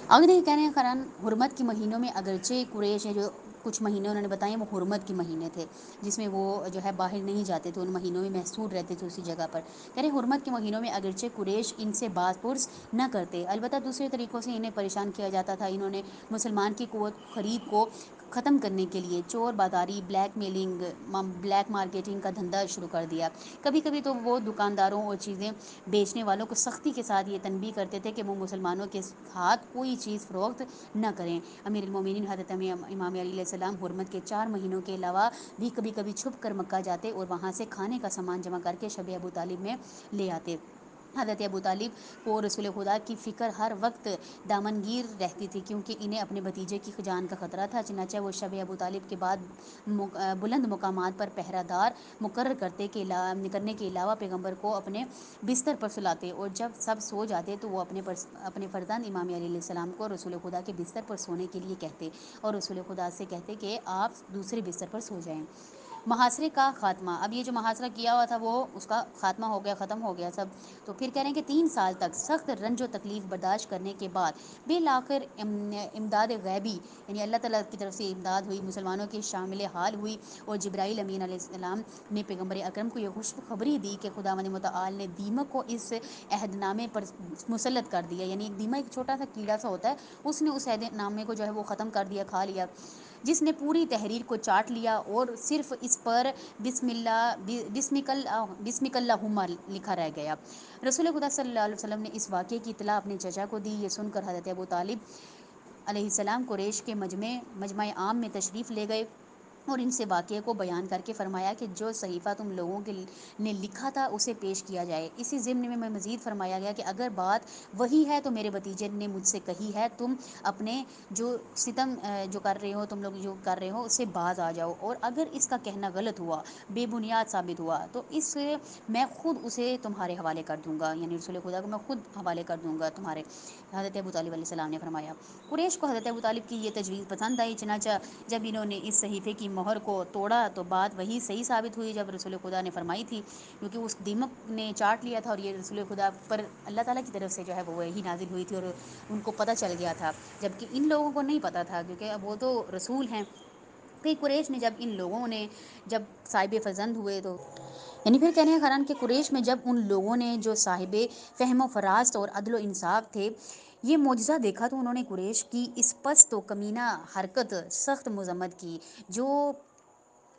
آگے دیکھیں کہنے ہیں قرآن حرمت کے مہینوں میں اگرچہ قریش نے جو کچھ مہینے انہوں نے بتائے وہ حرمت کے مہینے تھے جس میں وہ جو ہے باہر نہیں جاتے تھے، ان مہینوں میں محصور رہتے تھے اسی جگہ پر. کہہ رہے حرمت کے مہینوں میں اگرچہ قریش ان سے باز پرس نہ کرتے، البتہ دوسرے طریقوں سے انہیں پریشان کیا جاتا تھا. انہوں نے مسلمان کی قوت خرید کو ختم کرنے کے لیے چور بازاری، بلیک میلنگ، بلیک مارکیٹنگ کا دھندا شروع کر دیا. کبھی کبھی تو وہ دکانداروں اور چیزیں بیچنے والوں کو سختی کے ساتھ یہ تنبیہ کرتے تھے کہ وہ مسلمانوں کے ہاتھ کوئی چیز فروخت نہ کریں. امیر المومنین حضرت امام علیہ السلام حرمت کے 4 مہینوں کے علاوہ بھی کبھی کبھی چھپ کر مکہ جاتے اور وہاں سے کھانے کا سامان جمع کر کے شب ابو طالب میں لے آتے. حضرت ابو طالب کو رسول خدا کی فکر ہر وقت دامنگیر رہتی تھی کیونکہ انہیں اپنے بھتیجے کی جان کا خطرہ تھا. چنانچہ وہ شب ابو طالب کے بعد بلند مقامات پر پہرہ دار مقرر کرنے کے علاوہ پیغمبر کو اپنے بستر پر سلاتے، اور جب سب سو جاتے تو وہ اپنے فرزند امام علیہ السلام کو رسول خدا کے بستر پر سونے کے لیے کہتے اور رسول خدا سے کہتے کہ آپ دوسرے بستر پر سو جائیں. محاصرے کا خاتمہ. اب یہ جو محاصرہ کیا ہوا تھا وہ اس کا خاتمہ ہو گیا، ختم ہو گیا سب. تو پھر کہہ رہے ہیں کہ 3 سال تک سخت رنج و تکلیف برداشت کرنے کے بعد بالآخر امداد غیبی یعنی اللہ تعالیٰ کی طرف سے امداد ہوئی، مسلمانوں کی شامل حال ہوئی، اور جبرائیل امین علیہ السلام نے پیغمبر اکرم کو یہ خوشخبری دی کہ خداوند متعال نے دیمک کو اس عہد نامے پر مسلط کر دیا. یعنی ایک دیمک ایک چھوٹا سا کیڑا سا ہوتا ہے، اس نے اس عہد نامے کو جو ہے وہ ختم کر دیا، کھا لیا، جس نے پوری تحریر کو چاٹ لیا اور صرف اس پر بسمک اللہم لکھا رہ گیا. رسول خدا صلی اللہ علیہ وسلم نے اس واقعے کی اطلاع اپنے چچا کو دی. یہ سن کر حضرت ابو طالب علیہ السلام قریش کے مجمع عام میں تشریف لے گئے اور ان سے واقعے کو بیان کر کے فرمایا کہ جو صحیفہ تم لوگوں نے لکھا تھا اسے پیش کیا جائے. اسی ضمن میں مزید فرمایا گیا کہ اگر بات وہی ہے تو میرے بھتیجے نے مجھ سے کہی ہے، تم اپنے جو ستم جو کر رہے ہو، تم لوگ جو کر رہے ہو اس سے باز آ جاؤ، اور اگر اس کا کہنا غلط ہوا، بے بنیاد ثابت ہوا تو میں خود اسے تمہارے حوالے کر دوں گا. یعنی رسول خدا کو میں خود حوالے کر دوں گا تمہارے. حضرت ابو طالب علیہ السلام نے فرمایا. قریش کو حضرت ابو طالب کی یہ تجویز پسند آئی، چنانچہ جب انہوں نے اس صحیفے کی مہر کو توڑا تو بات وہی صحیح ثابت ہوئی جب رسول خدا نے فرمائی تھی، کیونکہ اس دیمک نے چاٹ لیا تھا اور یہ رسول خدا پر اللہ تعالیٰ کی طرف سے جو ہے وہ وہی نازل ہوئی تھی اور ان کو پتہ چل گیا تھا، جبکہ ان لوگوں کو نہیں پتہ تھا کیونکہ اب وہ تو رسول ہیں. کہ قریش نے جب صاحب فرزند ہوئے تو یعنی پھر کہنے ہیں خران کہ قریش میں جب ان لوگوں نے جو صاحب فہم و فراست اور عدل و انصاف تھے یہ معجزہ دیکھا تو انہوں نے قریش کی اس پست و کمینہ حرکت سخت مذمت کی جو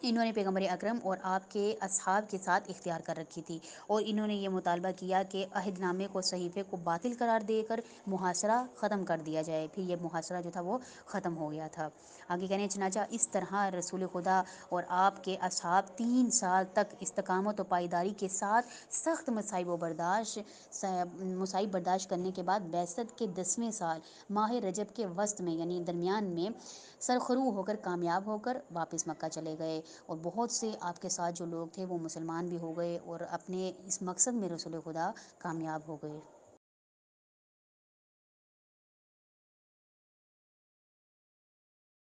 انہوں نے پیغمبر اکرم اور آپ کے اصحاب کے ساتھ اختیار کر رکھی تھی، اور انہوں نے یہ مطالبہ کیا کہ عہد نامے کو صحیفے کو باطل قرار دے کر محاصرہ ختم کر دیا جائے. پھر یہ محاصرہ جو تھا وہ ختم ہو گیا تھا. آگے کہنے چنانچہ اس طرح رسول خدا اور آپ کے اصحاب 3 سال تک استقامت و پائیداری کے ساتھ سخت مصائب برداشت کرنے کے بعد بعثت کے 10ویں سال ماہ رجب کے وسط میں یعنی درمیان میں سرخرو ہو کر کامیاب ہو کر واپس مکہ چلے گئے، اور بہت سے آپ کے ساتھ جو لوگ تھے وہ مسلمان بھی ہو گئے اور اپنے اس مقصد میں رسول خدا کامیاب ہو گئے.